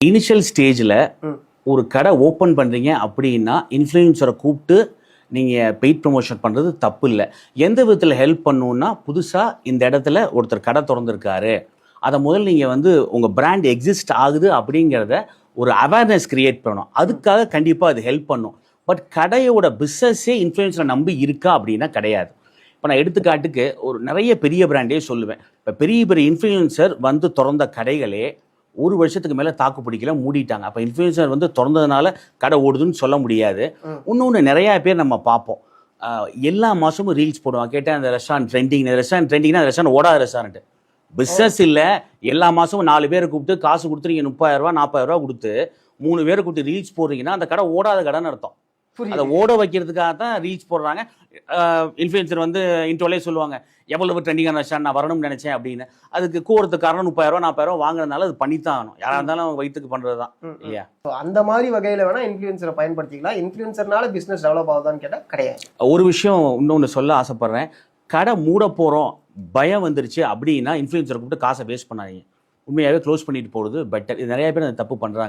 Initial ஸ்டேஜில் ஒரு கடை ஓப்பன் பண்ணுறீங்க அப்படின்னா இன்ஃப்ளூயன்சரை கூப்பிட்டு நீங்கள் பெய்ட் ப்ரொமோஷன் பண்ணுறது தப்பு இல்லை. எந்த விதத்தில் ஹெல்ப் பண்ணணுன்னா, புதுசாக இந்த இடத்துல ஒருத்தர் கடை திறந்துருக்காரு, அதை முதல்ல நீங்கள் உங்கள் பிராண்ட் எக்ஸிஸ்ட் ஆகுது அப்படிங்கிறத ஒரு அவேர்னஸ் கிரியேட் பண்ணணும். அதுக்காக கண்டிப்பாக அது ஹெல்ப் பண்ணும். பட் கடையோட பிஸ்னஸே இன்ஃப்ளூயன்ஸரை நம்பி இருக்கா அப்படின்னா கிடையாது. இப்போ நான் எடுத்துக்காட்டுக்கு நிறைய பெரிய பிராண்டே சொல்லுவேன். இப்போ பெரிய பெரிய இன்ஃப்ளூயன்சர் திறந்த கடைகளே ஒரு வருஷத்துக்கு மேலே தாக்கு பிடிக்கல, மூடிட்டாங்க. அப்போ இன்ஃப்ளூயன்சர் திறந்ததுனால கடை ஓடுதுன்னு சொல்ல முடியாது. இன்னொன்று நிறையா பேர் நம்ம பார்ப்போம், எல்லா மாதமும் ரீல்ஸ் போடுவாங்க. கேட்டால் அந்த ரெஸ்டாரண்ட் ட்ரெண்டிங்னா அந்த ரெஸ்டாரண்ட் ஓடாத ரெஸ்டாரண்ட் பிஸ்னஸ் இல்லை. எல்லா மாதமும் 4 பேரை கூப்பிட்டு காசு கொடுத்து நீங்கள் 30,000 40,000 கொடுத்து 3 பேரை கூப்பிட்டு ரீல்ஸ் போடுறீங்கன்னா அந்த கடை ஓடாத கடைன்னு அர்த்தம். அதை ஓட வைக்கிறதுக்காக தான் ரீல்ஸ் போடுறாங்க. இன்ஃப்ளூயன்சர் இன்ட்ரோலே சொல்லுவாங்க, எவ்வளவு ட்ரெண்டிங்கான ரெஸ்டாரண்ட் நான் வரணும்னு நினைச்சேன் அப்படின்னு. அதுக்கு கூறதுக்கு காரணம் 30,000 40,000 வாங்குறதுனால அது பண்ணித்தான் ஆகணும். யாராக இருந்தாலும் வயிற்றுக்கு பண்ணுறது தான் இல்லையா? அந்த மாதிரி வகையில் வேணால் இன்ஃப்ளூயன்சரை பயன்படுத்திக்கலாம். இன்ஃப்ளூயன்சர்னால பிஸ்னஸ் டெவலப் ஆகுதான்னு கேட்டால் கிடையாது. ஒரு விஷயம் இன்னொன்று சொல்ல ஆசைப்பட்றேன். கடை மூட போகிறோம், பயம் வந்துருச்சு அப்படின்னா இன்ஃப்ளூயன்சரை கூப்பிட்டு காசை வேஸ்ட் பண்ணாதீங்க. உண்மையாகவே க்ளோஸ் பண்ணிட்டு போகிறது பெட்டர். இது நிறைய பேர் அந்த தப்பு பண்ணுறாங்க.